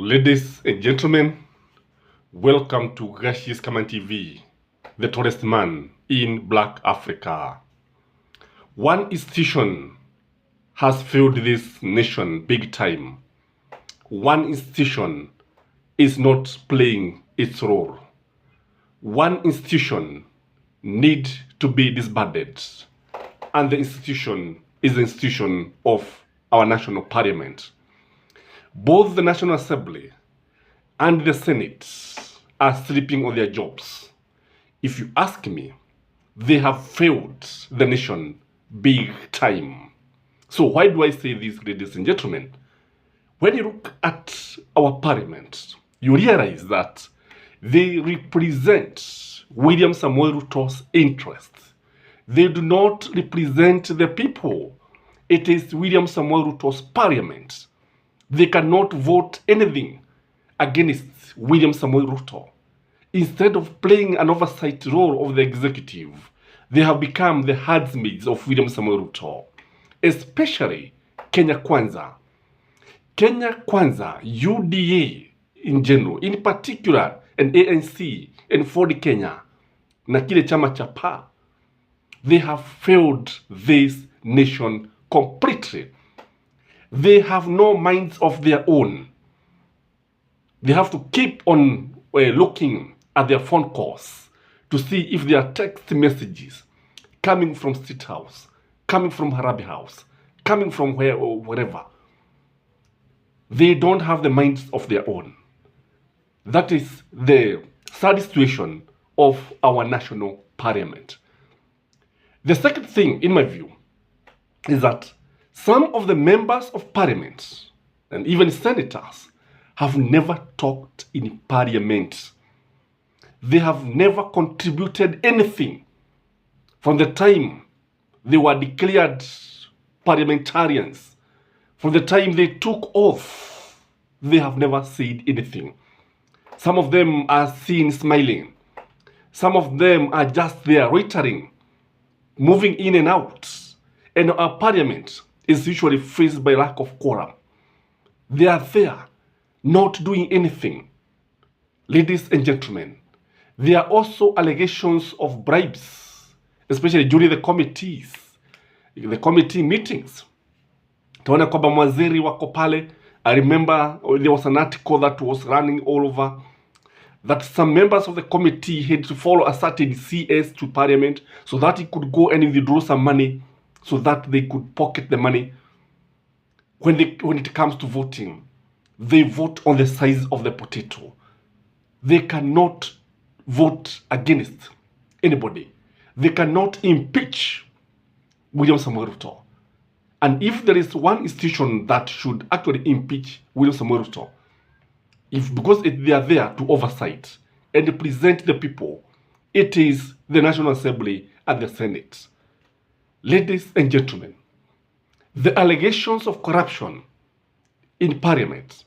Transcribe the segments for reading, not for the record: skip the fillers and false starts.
Ladies and gentlemen, welcome to Gachie Skyman TV, the tallest man in Black Africa. One institution has failed this nation big time. One institution is not playing its role. One institution needs to be disbanded, and the institution is the institution of our national parliament. Both the National Assembly and the Senate are sleeping on their jobs. If you ask me, they have failed the nation big time. So why do I say this, ladies and gentlemen? When you look at our parliament, you realize that they represent William Samoei Ruto's interests. They do not represent the people. It is William Samoei Ruto's parliament. They cannot vote anything against William Samoei Ruto. Instead of playing an oversight role of the executive, they have become the herdsmaids of William Samoei Ruto, especially Kenya Kwanza. Kenya Kwanza, UDA in general, in particular, and ANC and Ford Kenya, na kile chama cha PA, they have failed this nation completely. They have no minds of their own. They have to keep on looking at their phone calls to see if there are text messages coming from State House, coming from Harabi House, coming from wherever. They don't have the minds of their own. That is the sad situation of our national parliament. The second thing, in my view, is that some of the members of parliament and even senators have never talked in parliament. They have never contributed anything from the time they were declared parliamentarians. From the time they took oath, they have never said anything. Some of them are seen smiling. Some of them are just there reiterating, moving in and out. And our parliament is usually faced by lack of quorum. They are there, not doing anything. Ladies and gentlemen, there are also allegations of bribes, especially during the committee meetings. Tunaona kwamba mawaziri wako pale. I remember there was an article that was running all over that some members of the committee had to follow a certain CS to parliament so that he could go and withdraw some money so that they could pocket the money. When it comes to voting, they vote on the size of the potato. They cannot vote against anybody. They cannot impeach William Samoei Ruto. And if there is one institution that should actually impeach William Samoei Ruto, because they are there to oversight and represent the people, it is the National Assembly and the Senate. Ladies and gentlemen, the allegations of corruption in parliament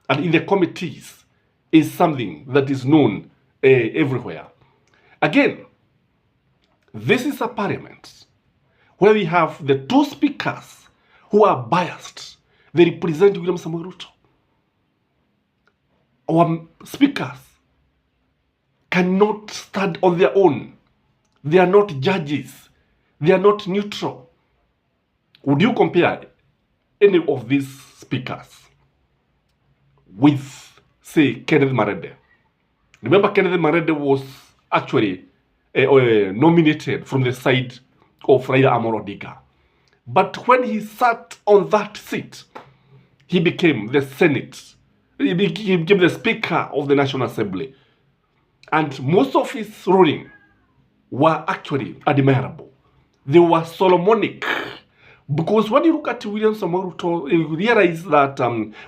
and in the committees is something that is known everywhere. Again, this is a parliament where we have the two speakers who are biased. They represent William Samoei Ruto. Our speakers cannot stand on their own. They are not judges. They are not neutral. Would you compare any of these speakers with, say, Kenneth Marede? Remember, Kenneth Marede was actually nominated from the side of Raila Amolo Odinga. But when he sat on that seat, he became the Senate. He became the Speaker of the National Assembly. And most of his ruling were actually admirable. They were Solomonic. Because when you look at William Samoei Ruto, you realize that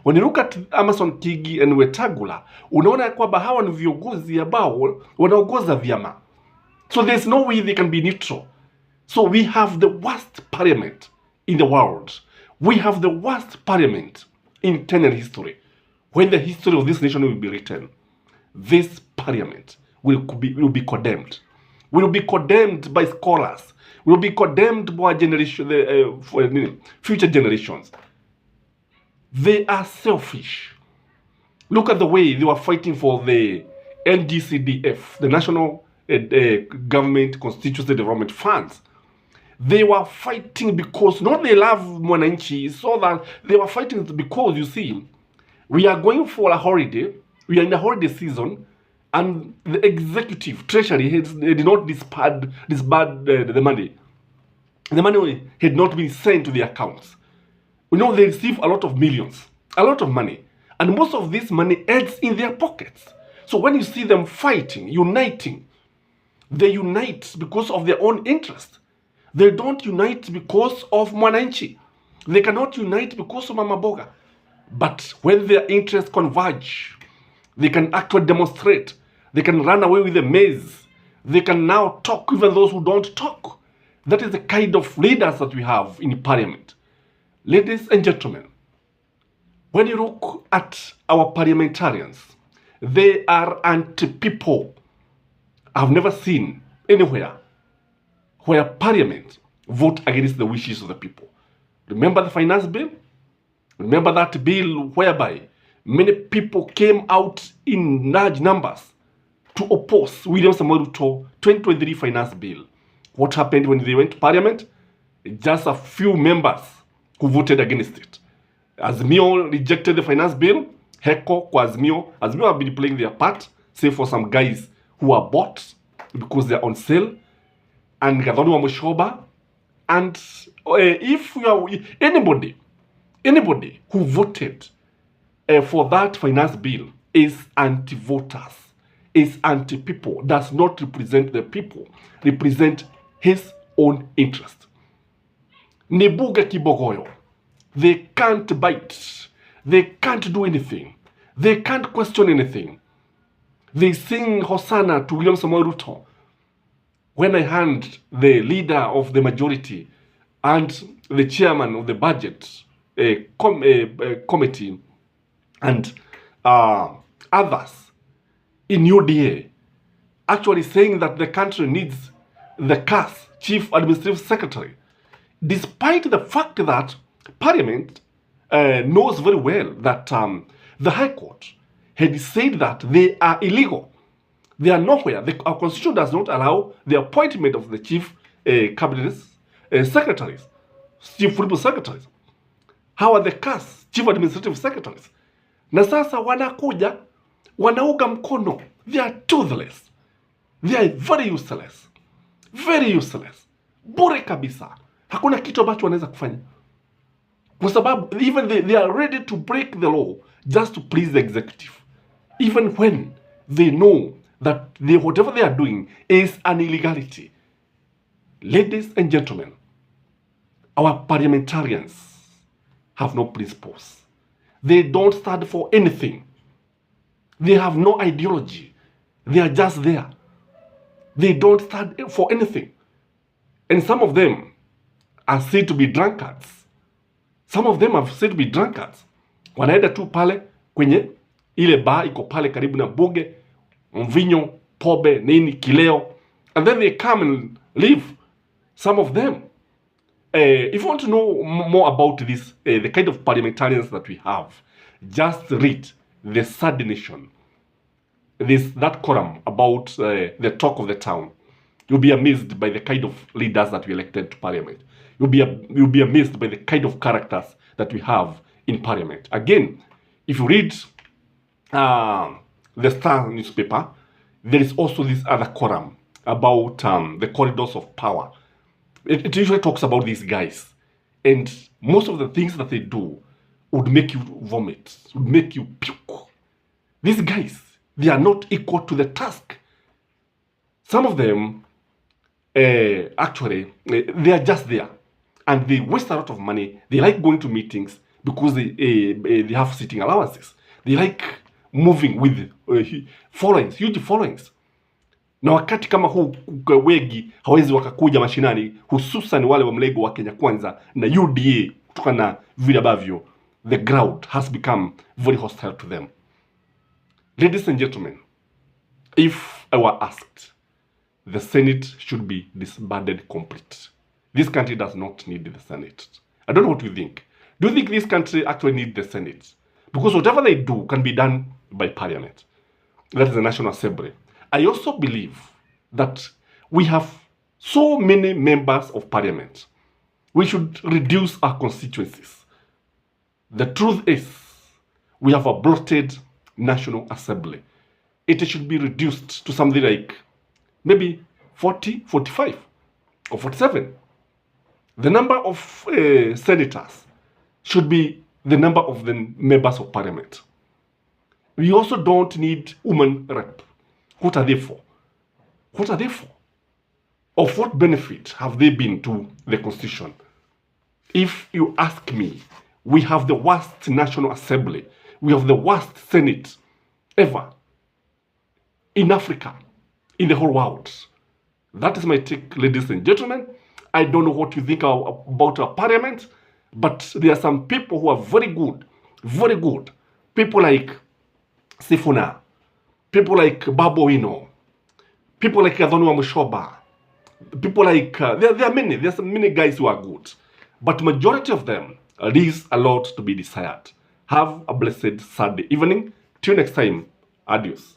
when you look at Amason Kingi and Wetangula, unaona kwamba hawa ni viongozi ambao wanaongoza vyama. So there's no way they can be neutral. So we have the worst parliament in the world. We have the worst parliament in Kenyan history. When the history of this nation will be written, this parliament will be condemned. Will be condemned by scholars. Will be condemned by future generations. They are selfish. Look at the way they were fighting for the NGCDF, the National Government Constituency Development Funds. They were fighting because not they love Mwananchi, so that they were fighting because, you see, we are going for a holiday, we are in the holiday season, and the executive treasury did not disband the money. The money had not been sent to the accounts. We know they receive a lot of millions, a lot of money, and most of this money ends in their pockets. So when you see them fighting, uniting, they unite because of their own interest. They don't unite because of Mwananchi. They cannot unite because of Mama Boga. But when their interests converge, they can actually demonstrate. They can run away with the maze. They can now talk, even those who don't talk. That is the kind of leaders that we have in parliament. Ladies and gentlemen, when you look at our parliamentarians, they are anti-people. I've never seen anywhere where parliament vote against the wishes of the people. Remember the finance bill? Remember that bill whereby many people came out in large numbers to oppose William Samoei Ruto 2023 finance bill. What happened when they went to parliament? Just a few members who voted against it. Azimio rejected the finance bill. Heko kwa Azimio. Azimio have been playing their part, save for some guys who are bought because they're on sale. And Gathoni wa Mushoba. And if you are anybody who voted for that finance bill is anti-voters, is anti-people, does not represent the people, represent his own interest. Nebuga Kibogoyo, they can't bite, they can't do anything, they can't question anything. They sing Hosanna to William Samoei Ruto. When I hand the leader of the majority and the chairman of the budget committee and others in UDA actually saying that the country needs the CAS, Chief Administrative Secretary, despite the fact that Parliament knows very well that the High Court had said that they are illegal. They are nowhere. Our constitution does not allow the appointment of the chief cabinet secretaries, chief football secretaries. How are the CAS, chief administrative secretaries? Na sasa wanakuja, wanauga mkono. They are toothless. They are very useless. Very useless. Bure kabisa. Hakuna kitu ambacho wanaweza kufanya. Kwa sababu even they are ready to break the law just to please the executive. Even when they know that whatever they are doing is an illegality. Ladies and gentlemen, our parliamentarians have no principles. They don't stand for anything. They have no ideology. They are just there. They don't stand for anything. And some of them are said to be drunkards. Some of them are said to be drunkards. Wanaenda tu pale kwenye ile bar iko pale karibu na bunge, mvinyo, pobe, nini, kileo, and then they come and leave. Some of them. If you want to know more about this, the kind of parliamentarians that we have, just read The Sad Nation. That column about the talk of the town. You'll be amazed by the kind of leaders that we elected to parliament. You'll be amazed by the kind of characters that we have in parliament. Again, if you read the Star newspaper, there is also this other column about the corridors of power. It usually talks about these guys. And most of the things that they do would make you vomit, would make you puke. These guys, they are not equal to the task. Some of them, actually, they are just there. And they waste a lot of money. They like going to meetings because they have sitting allowances. They like moving with followings, huge followings. Na wakati kama huu wengi hawezi wakakuja mashinani, hususan wale wa mlego wa Kenya Kwanza na UDA, kutoka na vile ambavyo the ground has become very hostile to them. Ladies and gentlemen, if I were asked, the Senate should be disbanded complete. This country does not need the Senate. I don't know what you think. Do you think this country actually needs the Senate? Because whatever they do can be done by Parliament. That is the National Assembly. I also believe that we have so many members of Parliament. We should reduce our constituencies. The truth is, we have a bloated National Assembly. It should be reduced to something like maybe 40, 45, or 47. The number of senators should be the number of the members of Parliament. We also don't need women rep. What are they for? What are they for? Of what benefit have they been to the Constitution? If you ask me, we have the worst National Assembly. We have the worst Senate ever in Africa, in the whole world. That is my take, ladies and gentlemen. I don't know what you think about our Parliament, but there are some people who are very good, very good. People like Sifuna, people like Baboino, people like Adonwa Mushoba, people like, there are many, there's many guys who are good, but majority of them leaves a lot to be desired. Have a blessed Saturday evening. Till next time, adios.